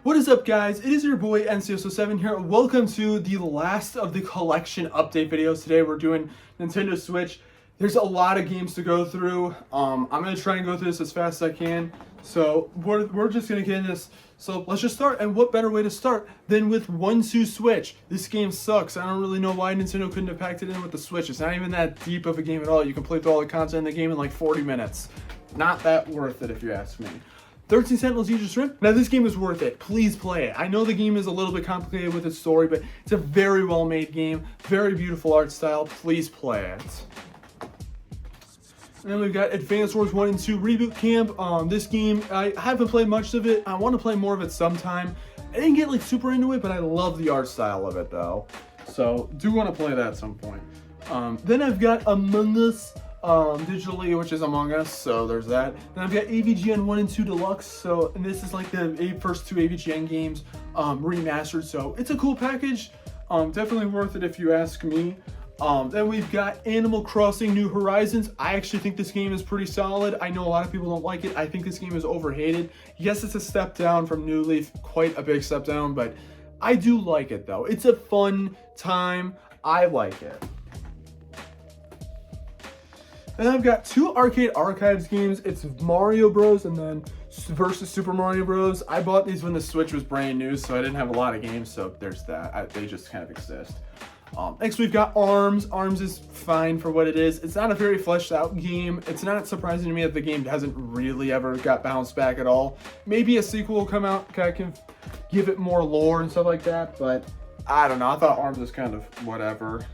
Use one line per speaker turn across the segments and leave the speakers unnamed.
What is up, guys? It is your boy NCSO7 here. Welcome to the last of the collection update videos. Today we're doing Nintendo Switch. There's a lot of games to go through. I'm going to try and go through this as fast as I can. So we're just going to get into this. So let's just start. And what better way to start than with 1-2 Switch? This game sucks. I don't really know why Nintendo couldn't have packed it in with the Switch. It's not even that deep of a game at all. You can play through all the content in the game in like 40 minutes. Not that worth it if you ask me. 13 Sentinels Aegis Rim. Now this game is worth it. Please play it. I know the game is a little bit complicated with its story, but it's a very well made game. Very beautiful art style. Please play it. And then we've got Advance Wars 1 and 2 Reboot Camp. This game, I haven't played much of it. I want to play more of it sometime. I didn't get like super into it, but I love the art style of it though. So do want to play that at some point. Then I've got Among Us digitally, which is Among Us, so there's that. Then I've got AVGN 1 and 2 Deluxe, and this is like the first two AVGN games remastered, so it's a cool package. Definitely worth it if you ask me. Then we've got Animal Crossing New Horizons. I actually think this game is pretty solid. I know a lot of people don't like it. I think this game is overhated. Yes, it's a step down from New Leaf, quite a big step down, but I do like it though. It's a fun time. I like it. And I've got two Arcade Archives games. It's Mario Bros. And then versus Super Mario Bros. I bought these when the Switch was brand new, so I didn't have a lot of games, so there's that. They just kind of exist. Next we've got ARMS. ARMS is fine for what it is. It's not a very fleshed out game. It's not surprising to me that the game hasn't really ever got bounced back at all. Maybe a sequel will come out, kind of can give it more lore and stuff like that, but I don't know. I thought ARMS was kind of whatever.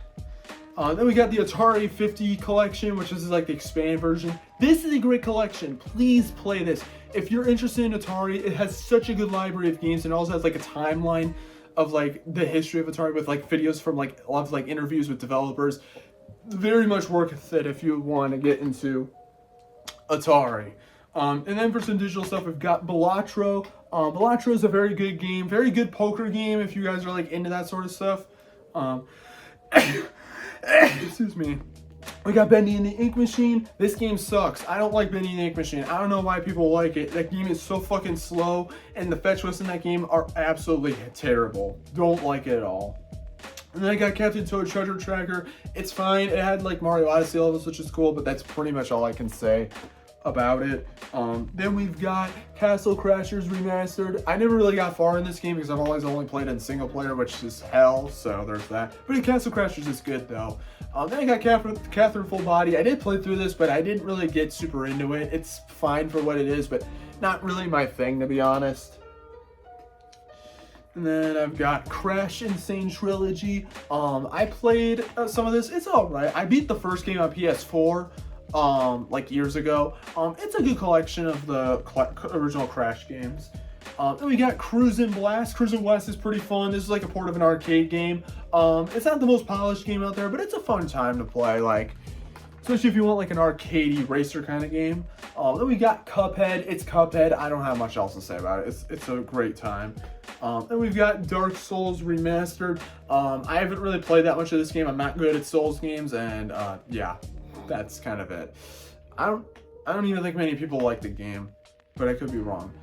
Then we got the Atari 50 collection, which is like the expanded version. This is a great collection. Please play this. If you're interested in Atari, it has such a good library of games and also has like a timeline of like the history of Atari with like videos from like a lot of like interviews with developers. Very much worth it if you want to get into Atari. And then for some digital stuff, we've got Balatro. Balatro is a very good game, very good poker game if you guys are like into that sort of stuff. Excuse me. We got Bendy and the Ink Machine. This game sucks. I don't like Bendy and the Ink Machine. I don't know why people like it. That game is so fucking slow, and the fetch quests in that game are absolutely terrible. Don't like it at all. And then I got Captain Toad Treasure Tracker. It's fine. It had like Mario Odyssey levels, which is cool, but that's pretty much all I can say about it. Then we've got Castle Crashers Remastered. I never really got far in this game because I've always only played in single player, which is hell, so there's that. But Castle Crashers is good though. Then I got Catherine Full Body. I did play through this, but I didn't really get super into it. It's fine for what it is, but not really my thing, to be honest. And then I've got Crash Insane Trilogy. I played some of this. It's alright. I beat the first game on PS4. Like years ago. It's a good collection of the original Crash games. Then we got Cruisin' Blast. Cruisin' Blast is pretty fun. This is like a port of an arcade game. It's not the most polished game out there, but it's a fun time to play, like, especially if you want like an arcadey racer kind of game. Then we got Cuphead. It's Cuphead. I don't have much else to say about it. It's a great time. Then we've got Dark Souls Remastered. I haven't really played that much of this game. I'm not good at Souls games, and yeah. That's kind of it. I don't even think many people like the game, but I could be wrong.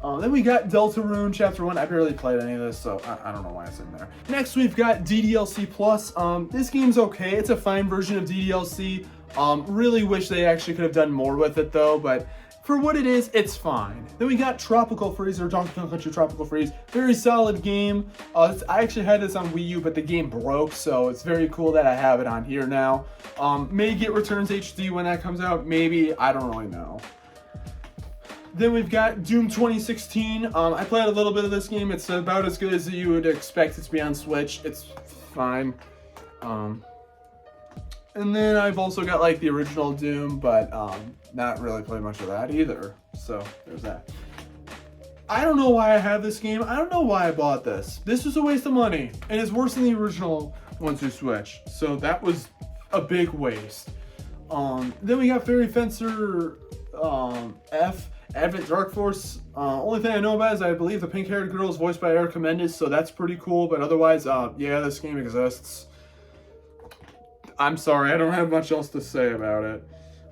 Then we got Deltarune Chapter 1. I barely played any of this, so I don't know why it's in there. Next, we've got DDLC Plus. This game's okay. It's a fine version of DDLC. Really wish they actually could have done more with it, though, but for what it is, it's fine. Then we got Tropical Freeze, or Donkey Kong Country Tropical Freeze. Very solid game. I actually had this on Wii U, but the game broke, so it's very cool that I have it on here now. May get Returns HD when that comes out. Maybe. I don't really know. Then we've got Doom 2016. I played a little bit of this game. It's about as good as you would expect it to be on Switch. It's fine. And then I've also got like the original Doom, but not really played much of that either. So there's that. I don't know why I have this game. I don't know why I bought this. This was a waste of money, and it's worse than the original 1-2 Switch. So that was a big waste. Then we got Fairy Fencer F. Advent Dark Force. Only thing I know about is I believe the pink-haired girl is voiced by Erica Mendes, so that's pretty cool. But otherwise, yeah, this game exists. I'm sorry, I don't have much else to say about it.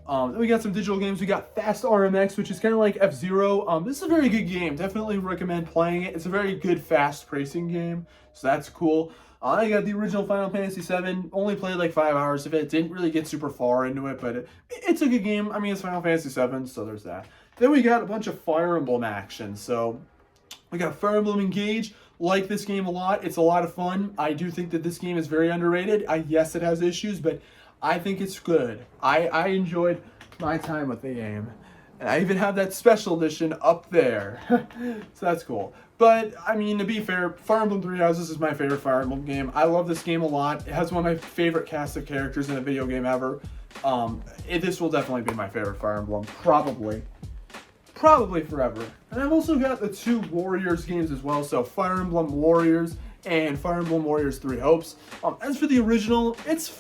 Then we got some digital games. We got Fast RMX, which is kind of like F-Zero. This is a very good game. Definitely recommend playing it. It's a very good fast racing game, so that's cool. I got the original Final Fantasy VII. Only played like 5 hours of it. Didn't really get super far into it, but it's a good game. I mean, it's Final Fantasy VII, so there's that. Then we got a bunch of Fire Emblem action. So we got Fire Emblem Engage. Like this game a lot. It's a lot of fun. I do think that this game is very underrated. Yes, it has issues, but I think it's good. I enjoyed my time with the game. And I even have that special edition up there. So that's cool. But, I mean, to be fair, Fire Emblem Three Houses is my favorite Fire Emblem game. I love this game a lot. It has one of my favorite cast of characters in a video game ever. This will definitely be my favorite Fire Emblem. Probably forever. And I've also got the 2 Warriors games as well. So Fire Emblem Warriors and Fire Emblem Warriors 3 Hopes. As for the original, it's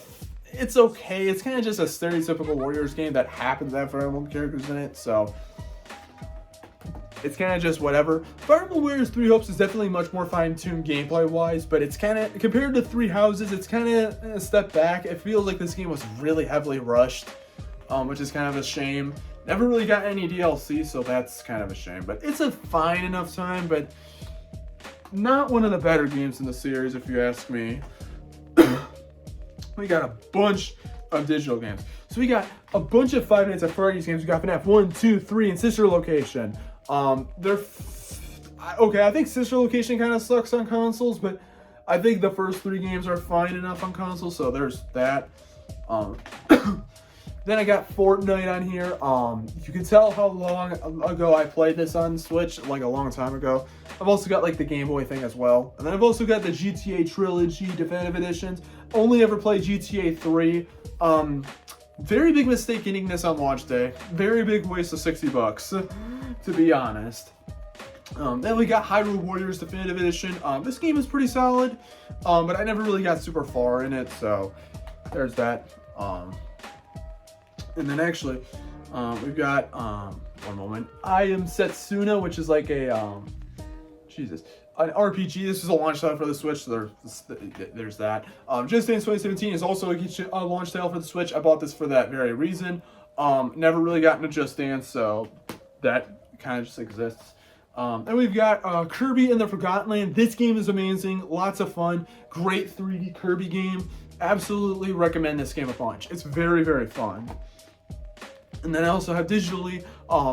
okay. It's kind of just a stereotypical Warriors game that happens to have Fire Emblem characters in it. So it's kind of just whatever. Fire Emblem Warriors 3 Hopes is definitely much more fine-tuned gameplay-wise, but it's kind of, compared to Three Houses, it's kind of a step back. It feels like this game was really heavily rushed, which is kind of a shame. Never really got any DLC, so that's kind of a shame. But it's a fine enough time, but not one of the better games in the series, if you ask me. We got a bunch of digital games. So we got a bunch of Five Nights at Freddy's games. We got FNAF 1, 2, 3, and Sister Location. Okay, I think Sister Location kind of sucks on consoles, but I think the first 3 games are fine enough on consoles, so there's that. Then I got Fortnite on here. You can tell how long ago I played this on Switch, like a long time ago. I've also got like the Game Boy thing as well. And then I've also got the GTA Trilogy Definitive Editions. Only ever played GTA 3. Very big mistake getting this on launch day. Very big waste of $60, to be honest. Then we got Hyrule Warriors Definitive Edition. This game is pretty solid, but I never really got super far in it, so there's that. And then actually, we've got, one moment, I Am Setsuna, which is like a, an RPG. This is a launch title for the Switch, so there's that. Just Dance 2017 is also a launch title for the Switch. I bought this for that very reason. Never really gotten to Just Dance, so that kind of just exists. And we've got Kirby and the Forgotten Land. This game is amazing, lots of fun, great 3D Kirby game. Absolutely recommend this game a bunch. It's very, very fun. And then I also have digitally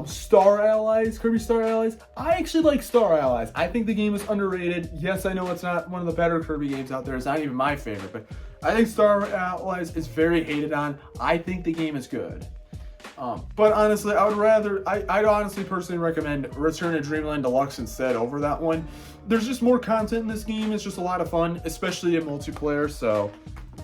Star Allies, Kirby Star Allies. I actually like Star Allies. I think the game is underrated. Yes, I know it's not one of the better Kirby games out there. It's not even my favorite, but I think Star Allies is very hated on. I think the game is good. But honestly, I'd honestly personally recommend Return to Dreamland Deluxe instead over that one. There's just more content in this game. It's just a lot of fun, especially in multiplayer. So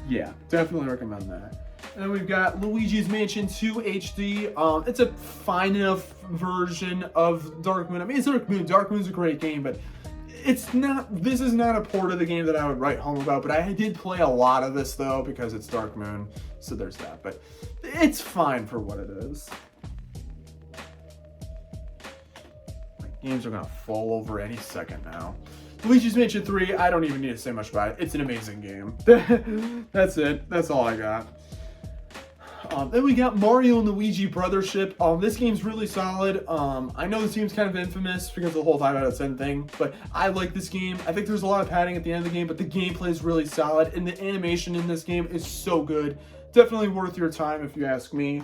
yeah, definitely recommend that. And then we've got Luigi's Mansion 2 HD. It's a fine enough version of Dark Moon. I mean, it's Dark Moon. Dark Moon's a great game, but it's not. This is not a port of the game that I would write home about. But I did play a lot of this though because it's Dark Moon, so there's that. But it's fine for what it is. My games are gonna fall over any second now. Luigi's Mansion 3, I don't even need to say much about it. It's an amazing game. That's it. That's all I got. Then we got Mario and Luigi Brothership. This game's really solid. I know this game's kind of infamous because of the whole 5 out of 10 thing, but I like this game. I think there's a lot of padding at the end of the game, but the gameplay is really solid, and the animation in this game is so good. Definitely worth your time if you ask me.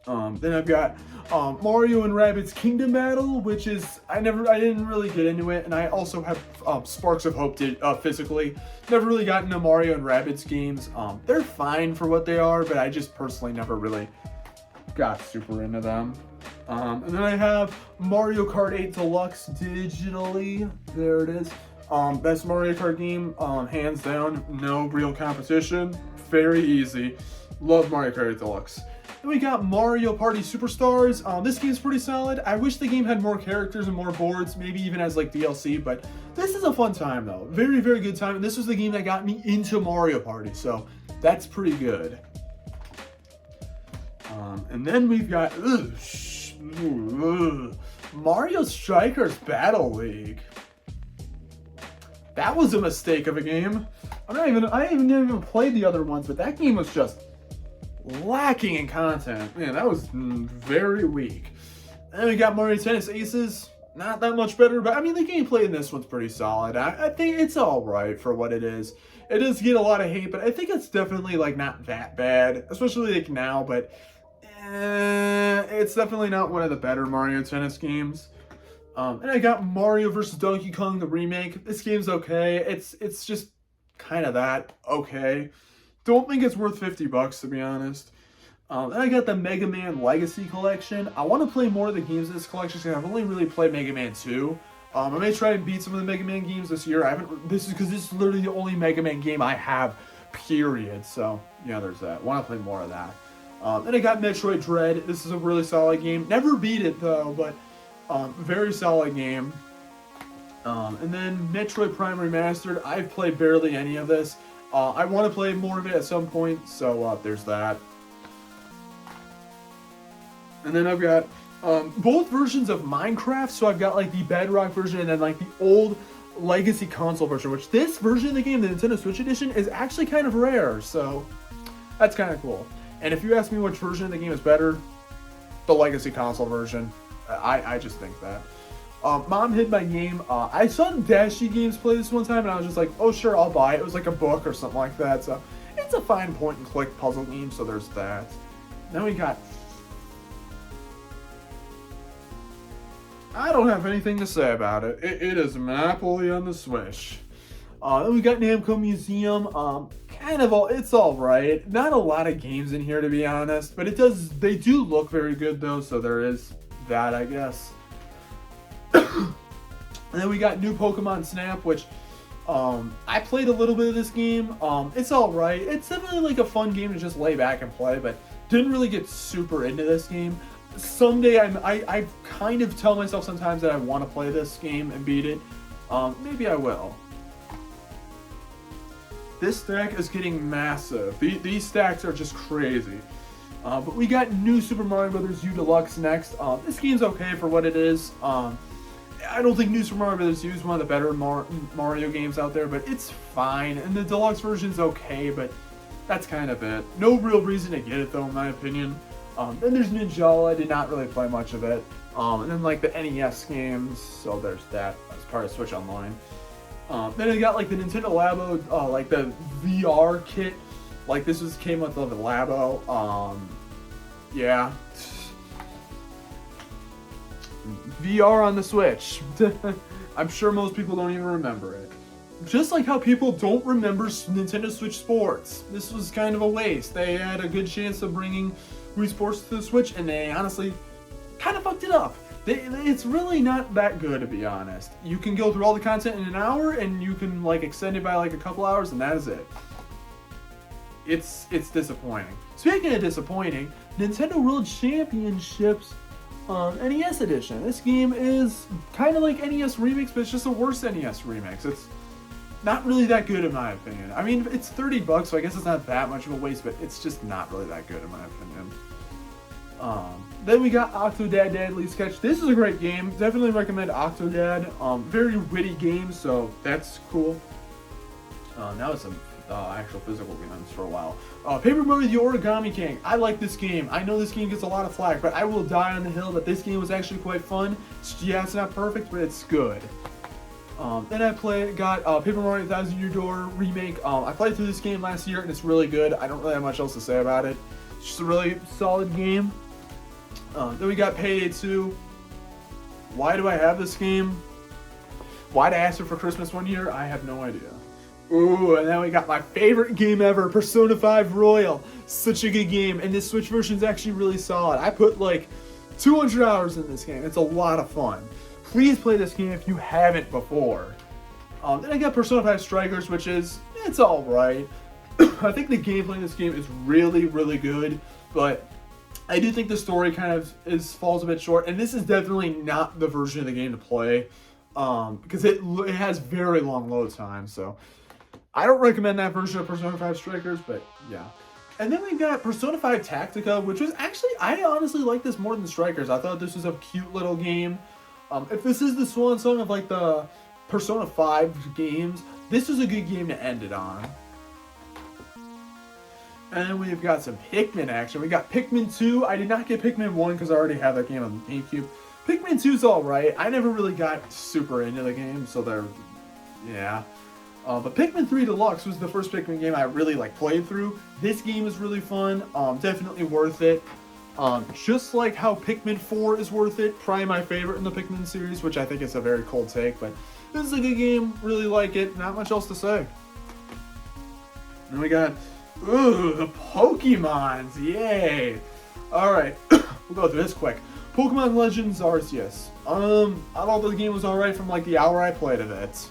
Then I've got Mario and Rabbids Kingdom Battle, which is, I didn't really get into it, and I also have Sparks of Hope physically. Never really got into Mario and Rabbids games. They're fine for what they are, but I just personally never really got super into them. And then I have Mario Kart 8 Deluxe digitally. There it is. Best Mario Kart game, hands down, no real competition. Very easy. Love Mario Kart 8 Deluxe. Then we got Mario Party Superstars. This game's pretty solid. I wish the game had more characters and more boards, maybe even as like DLC, but this is a fun time though. Very, very good time. And this was the game that got me into Mario Party, so that's pretty good. And then we've got Mario Strikers Battle League. That was a mistake of a game. I haven't even played the other ones, but that game was just lacking in content. Man, that was very weak. And we got Mario Tennis Aces. Not that much better, but I mean, the gameplay in this one's pretty solid. I think it's all right for what it is. It does get a lot of hate, but I think it's definitely like not that bad, especially like now, but it's definitely not one of the better Mario Tennis games. And I got Mario vs. Donkey Kong, the remake. This game's okay. It's just kind of that okay. Don't think it's worth $50 to be honest. And I got the Mega Man Legacy Collection. I want to play more of the games in this collection because I've only really played Mega Man 2. I may try and beat some of the Mega Man games this year. I haven't. This is literally the only Mega Man game I have, period. So yeah, there's that. Want to play more of that. Then I got Metroid Dread. This is a really solid game. Never beat it though, but very solid game. And then Metroid Prime Remastered. I've played barely any of this. I want to play more of it at some point. So there's that. And then I've got both versions of Minecraft. So I've got like the Bedrock version and then like the old Legacy console version, which this version of the game, the Nintendo Switch edition, is actually kind of rare. So that's kind of cool. And if you ask me which version of the game is better, the Legacy console version. I just think that. Mom hid my game. I saw Dashie Games play this one time and I was just like, oh sure, I'll buy it. It was like a book or something like that. So it's a fine point and click puzzle game. So there's that. Then we got... I don't have anything to say about it. It is Monopoly on the Switch. Then we got Namco Museum. Kind of it's all right. Not a lot of games in here to be honest, but they do look very good though. So there is that, I guess. And then we got new Pokemon Snap, which I played a little bit of this game. It's all right. It's definitely like a fun game to just lay back and play, but didn't really get super into this game. Someday I kind of tell myself sometimes that I want to play this game and beat it. Maybe I will. This stack is getting massive. These stacks are just crazy. But we got new Super Mario Bros. U Deluxe next. This game's okay for what it is. I don't think New Super Mario Bros. U is one of the better Mario games out there, but it's fine. And the deluxe version's okay, but that's kind of it. No real reason to get it though, in my opinion. Then there's Ninjala. I did not really play much of it. And then like the NES games, so there's that as part of Switch Online. Then I got like the Nintendo Labo, like the VR kit. Like this came with the Labo. Yeah. VR on the Switch. I'm sure most people don't even remember it. Just like how people don't remember Nintendo Switch Sports. This was kind of a waste. They had a good chance of bringing Wii Sports to the Switch, and they honestly kind of fucked it up. It's really not that good, to be honest. You can go through all the content in an hour, and you can like extend it by like a couple hours, and that is it. It's disappointing. Speaking of disappointing, Nintendo World Championships NES edition. This game is kind of like NES Remix, but it's just a worse NES Remix. It's not really that good in my opinion. I mean, it's $30, so I guess it's not that much of a waste, but it's just not really that good in my opinion. Then we got Octodad Deadly Sketch. This is a great game. Definitely recommend Octodad. Very witty game, so that's cool. Now it's some actual physical games for a while. Paper Mario: The Origami King. I like this game. I know this game gets a lot of flack, but I will die on the hill that this game was actually quite fun. Yeah, it's not perfect, but it's good. Then I got Paper Mario: Thousand Year Door Remake. I played through this game last year, and it's really good. I don't really have much else to say about it. It's just a really solid game. Then we got Payday 2. Why do I have this game? Why'd I ask for Christmas one year? I have no idea. Ooh, and then we got my favorite game ever, Persona 5 Royal. Such a good game, and this Switch version is actually really solid. I put like 200 hours in this game. It's a lot of fun. Please play this game if you haven't before. Then I got Persona 5 Strikers, which it's alright. I think the gameplay in this game is really, really good, but I do think the story kind of falls a bit short, and this is definitely not the version of the game to play, because it has very long load time, so I don't recommend that version of Persona 5 Strikers, but yeah. And then we got Persona 5 Tactica, which was actually, I honestly like this more than Strikers. I thought this was a cute little game. If this is the swan song of like the Persona 5 games, this was a good game to end it on. And we've got some Pikmin action. We got Pikmin 2. I did not get Pikmin 1 because I already had that game on the GameCube. Pikmin 2's alright. I never really got super into the game, so they're, yeah. But Pikmin 3 Deluxe was the first Pikmin game I really played through. This game is really fun. Definitely worth it. Just like how Pikmin 4 is worth it. Probably my favorite in the Pikmin series, which I think is a very cold take, but this is a good game. Really like it. Not much else to say. And we got, the Pokemons. Yay. Alright, we'll go through this quick. Pokemon Legends Arceus. I thought the game was alright from the hour I played of it.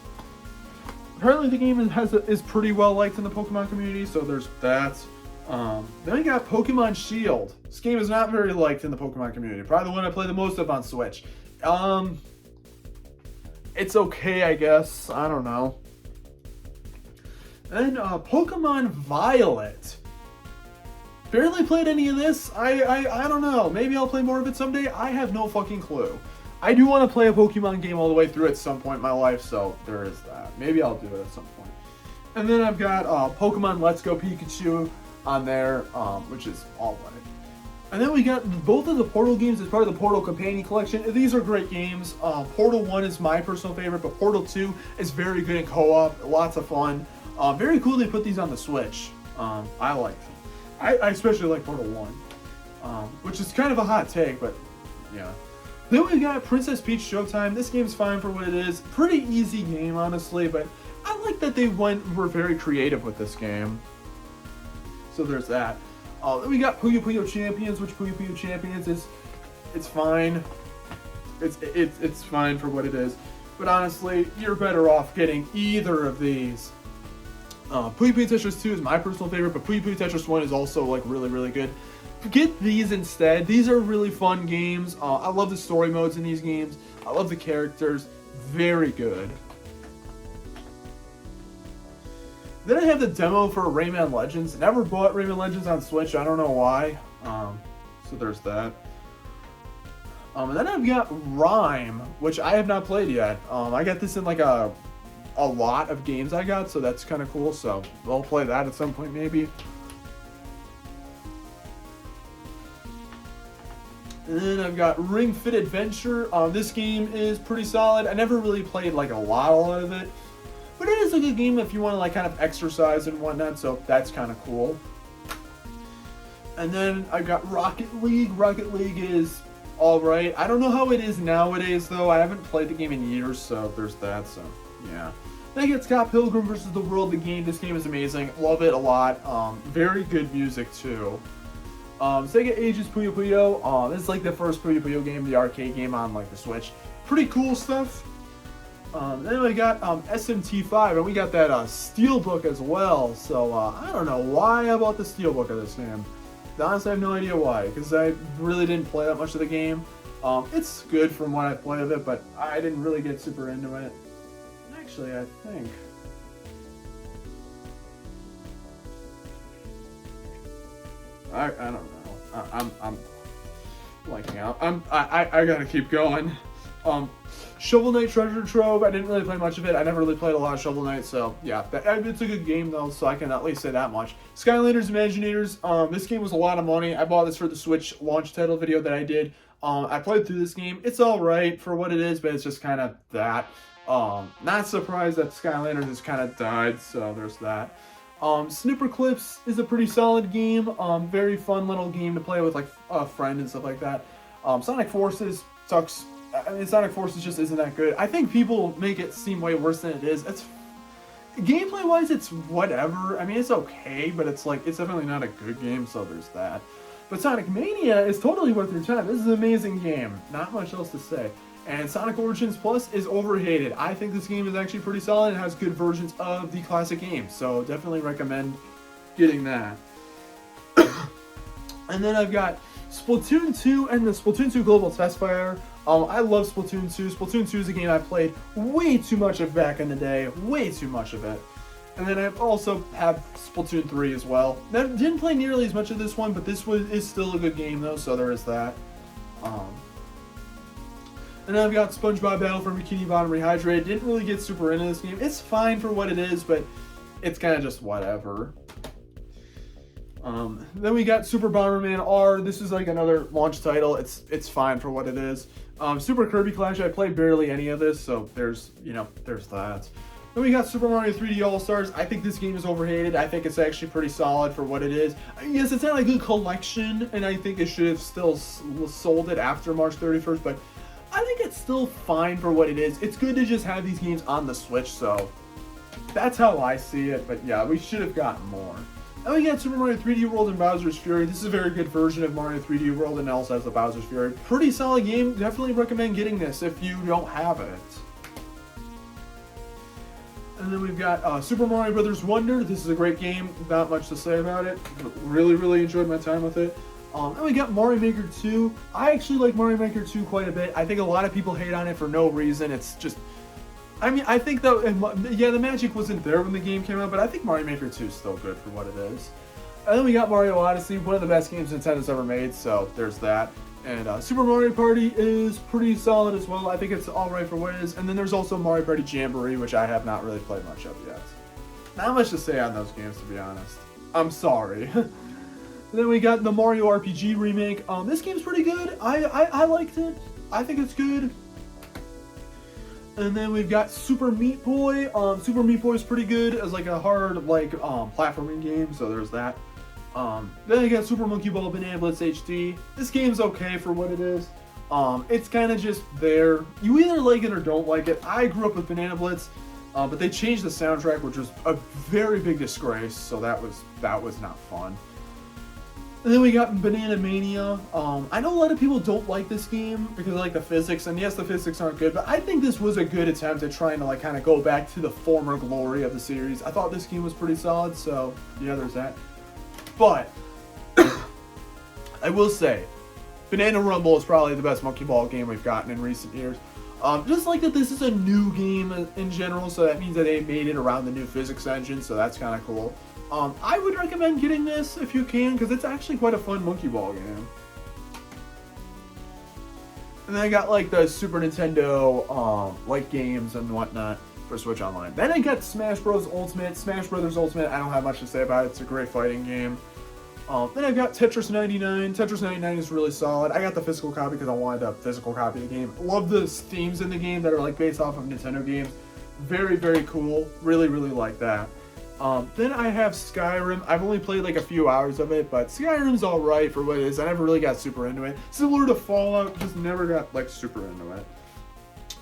Apparently the game is pretty well liked in the Pokemon community, so there's that. Then we got Pokemon Shield. This game is not very liked in the Pokemon community. Probably the one I play the most of on Switch. It's okay, I guess. I don't know. Then Pokemon Violet. Barely played any of this. I don't know. Maybe I'll play more of it someday. I have no fucking clue. I do want to play a Pokemon game all the way through at some point in my life, so there is that. Maybe I'll do it at some point. And then I've got Pokemon Let's Go Pikachu on there, which is alright. And then we got both of the Portal games as part of the Portal Companion Collection. These are great games. Portal 1 is my personal favorite, but Portal 2 is very good in co-op. Lots of fun. Very cool they put these on the Switch. I like them. I especially like Portal 1, which is kind of a hot take, but yeah. Then we got Princess Peach Showtime. This game's fine for what it is. Pretty easy game, honestly, but I like that they were very creative with this game. So there's that. Then we got Puyo Puyo Champions, which Puyo Puyo Champions it's fine. It's fine for what it is. But honestly, you're better off getting either of these. Puyo Puyo Tetris 2 is my personal favorite, but Puyo Puyo Tetris 1 is also really, really good. Get these instead. These are really fun games. I love the story modes in these games. I love the characters. Very good. Then I have the demo for Rayman Legends. Never bought Rayman Legends on Switch. I don't know why. So there's that. And then I've got Rime, which I have not played yet. I got this in a lot of games I got, so that's kind of cool. So I'll play that at some point maybe. And then I've got Ring Fit Adventure. This game is pretty solid. I never really played a lot of it, but it is a good game if you want to kind of exercise and whatnot. So that's kind of cool. And then I've got Rocket League. Rocket League is all right. I don't know how it is nowadays though. I haven't played the game in years, so there's that. So yeah. Then I get Scott Pilgrim vs. the World. The game. This game is amazing. Love it a lot. Very good music too. Sega Ages Puyo Puyo. This is the first Puyo Puyo game, the arcade game on the Switch. Pretty cool stuff. Then we got SMT5, and we got that Steelbook as well. So I don't know why I bought the Steelbook of this game. Honestly, I have no idea why, because I really didn't play that much of the game. It's good from what I played of it, but I didn't really get super into it. Actually, I think. I don't know. I'm blanking out. I gotta keep going. Shovel Knight Treasure Trove. I didn't really play much of it. I never really played a lot of Shovel Knight, so yeah, it's a good game though. So I can at least say that much. Skylanders Imaginators. This game was a lot of money. I bought this for the Switch launch title video that I did. I played through this game. It's all right for what it is, but it's just kind of that. Not surprised that Skylanders has kind of died. So there's that. Snipper Clips is a pretty solid game. Very fun little game to play with a friend and stuff like that. Sonic Forces sucks. I mean, Sonic Forces just isn't that good. I think people make it seem way worse than it is. It's gameplay wise, it's whatever. I mean, it's okay, but it's definitely not a good game. So there's that. But Sonic Mania is totally worth your time. This is an amazing game. Not much else to say. And Sonic Origins Plus is overhated. I think this game is actually pretty solid and has good versions of the classic game. So definitely recommend getting that. And then I've got Splatoon 2 and the Splatoon 2 Global Test Fire. I love Splatoon 2. Splatoon 2 is a game I played way too much of back in the day. Way too much of it. And then I also have Splatoon 3 as well. I didn't play nearly as much of this one, but this is still a good game though, so there is that. And then I've got SpongeBob Battle for Bikini Bottom Rehydrated. Didn't really get super into this game. It's fine for what it is, but it's kind of just whatever. Then we got Super Bomberman R. This is like another launch title. It's fine for what it is. Super Kirby Clash. I played barely any of this, so there's that. Then we got Super Mario 3D All-Stars. I think this game is overhated. I think it's actually pretty solid for what it is. Yes, it's not a good collection, and I think it should have still sold it after March 31st, but I think it's still fine for what it is. It's good to just have these games on the Switch, so that's how I see it, but yeah, we should have gotten more. Then we got Super Mario 3D World and Bowser's Fury. This is a very good version of Mario 3D World, and it also has the Bowser's Fury. Pretty solid game. Definitely recommend getting this if you don't have it. And then we've got Super Mario Brothers Wonder. This is a great game. Not much to say about it. Really enjoyed my time with it. And we got Mario Maker 2. I actually like Mario Maker 2 quite a bit. I think a lot of people hate on it for no reason. It's just, I mean, I think though, yeah, the magic wasn't there when the game came out, but I think Mario Maker 2 is still good for what it is. And then we got Mario Odyssey, one of the best games Nintendo's ever made, so there's that. And Super Mario Party is pretty solid as well. I think it's alright for what it is. And then there's also Mario Party Jamboree, which I have not really played much of yet. Not much to say on those games, to be honest. I'm sorry. Then we got the Mario RPG remake. This game's pretty good. I liked it. I think it's good. And then we've got Super Meat Boy. Super Meat Boy is pretty good as like a hard platforming game, so there's that. Then I got Super Monkey Ball Banana Blitz HD. This game's okay for what it is. It's kind of just there. You either like it or don't like it. I grew up with Banana Blitz, but they changed the soundtrack, which was a very big disgrace. So that was not fun. And then we got Banana Mania. I know a lot of people don't like this game because of like the physics, and yes, the physics aren't good, but I think this was a good attempt at trying to like kind of go back to the former glory of the series. I thought this game was pretty solid, so yeah, there's that. But I will say, Banana Rumble is probably the best Monkey Ball game we've gotten in recent years. Just like that, this is a new game in general, so that means that they made it around the new physics engine, so that's kind of cool. I would recommend getting this if you can, because it's actually quite a fun Monkey Ball game. And then I got like the Super Nintendo like games and whatnot for Switch Online. Then I got Smash Bros. Ultimate. Smash Brothers Ultimate, I don't have much to say about it. It's a great fighting game. Then I've got Tetris 99. Tetris 99 is really solid. I got the physical copy because I wanted a physical copy of the game. Love the themes in the game that are like based off of Nintendo games. Very cool. Really like that. Then I have Skyrim. I've only played like a few hours of it, but Skyrim's alright for what it is. I never really got super into it. Similar to Fallout, just never got like super into it.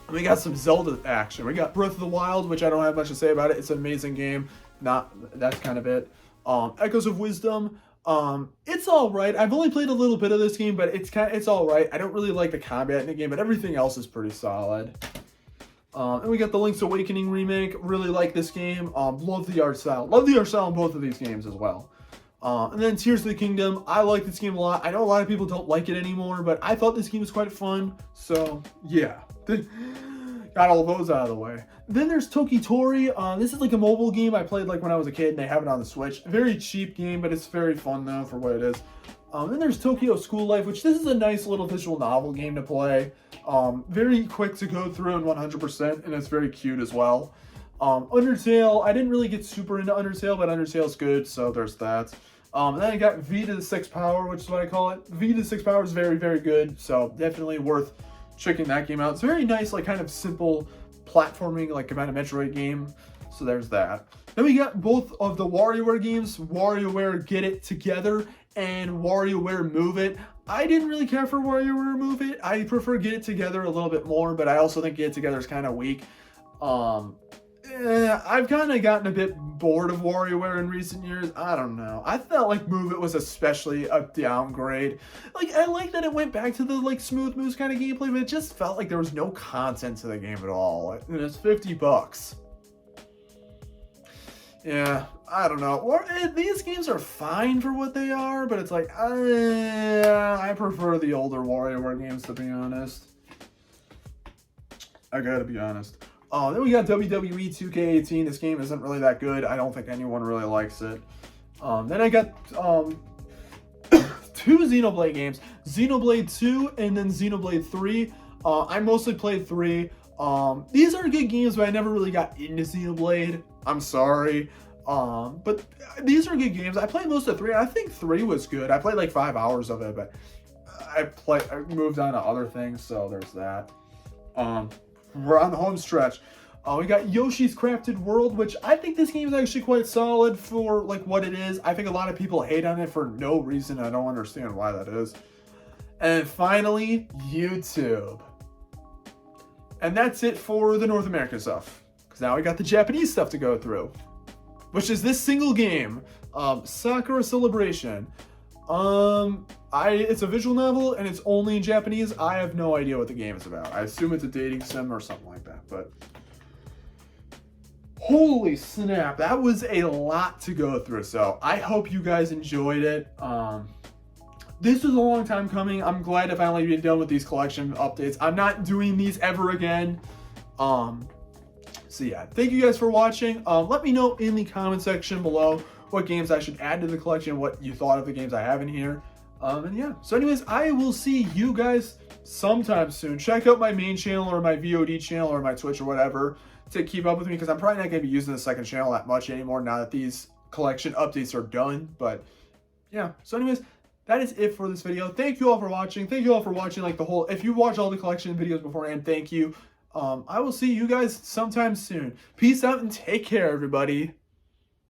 And we got some Zelda action. We got Breath of the Wild, which I don't have much to say about it. It's an amazing game. That's kind of it. Echoes of Wisdom. It's alright. I've only played a little bit of this game, but it's alright. I don't really like the combat in the game, but everything else is pretty solid. And we got the Link's Awakening remake. Really like this game. Love the art style. Love the art style in both of these games as well. And then Tears of the Kingdom. I like this game a lot. I know a lot of people don't like it anymore, but I thought this game was quite fun. So, yeah. Got all those out of the way. Then there's Tokitori. This is like a mobile game I played like when I was a kid, and they have it on the Switch. Very cheap game, but it's very fun though for what it is. Then there's Tokyo School Life, which this is a nice little visual novel game to play. Very quick to go through and 100%, and it's very cute as well. Undertale, I didn't really get super into Undertale, but Undertale's good, so there's that. Then I got V to the 6th Power, which is what I call it. V to the 6th Power is very good, so definitely worth checking that game out. It's very nice, like kind of simple platforming, like kind of Metroid game. So there's that. Then we got both of the WarioWare games, WarioWare Get It Together and WarioWare Move It. I didn't really care for WarioWare Move It. I prefer Get It Together a little bit more, but I also think Get It Together is kind of weak. I've kind of gotten a bit bored of WarioWare in recent years. I don't know. I felt like Move It was especially a downgrade. Like, I like that it went back to the like smooth moves kind of gameplay, but it just felt like there was no content to the game at all. And it's $50. Yeah, I don't know. These games are fine for what they are, but it's like, I prefer the older WarioWare games, to be honest. I gotta be honest. Then we got WWE 2K18. This game isn't really that good. I don't think anyone really likes it. Then I got two Xenoblade games. Xenoblade 2 and then Xenoblade 3. I mostly played 3. These are good games, but I never really got into Xenoblade. I'm sorry. But these are good games. I played most of 3. I think 3 was good. I played like 5 hours of it, but I moved on to other things, so there's that. We're on the home stretch. We got Yoshi's Crafted World, which I think this game is actually quite solid for like what it is. I think a lot of people hate on it for no reason. I don't understand why that is. And finally, YouTube. And that's it for the North American stuff. Because now we got the Japanese stuff to go through, which is this single game, Sakura Celebration. It's a visual novel and it's only in Japanese. I have no idea what the game is about. I assume it's a dating sim or something like that, but holy snap, that was a lot to go through. So I hope you guys enjoyed it. This was a long time coming. I'm glad to finally be done with these collection updates. I'm not doing these ever again. So yeah, thank you guys for watching. Let me know in the comment section below what games I should add to the collection, what you thought of the games I have in here. And yeah, so anyways, I will see you guys sometime soon. Check out my main channel or my VOD channel or my Twitch or whatever to keep up with me, because I'm probably not going to be using the second channel that much anymore now that these collection updates are done. But yeah, so anyways, that is it for this video. Thank you all for watching. Thank you all for watching like the whole, if you watch all the collection videos beforehand, thank you. I will see you guys sometime soon. Peace out and take care, everybody.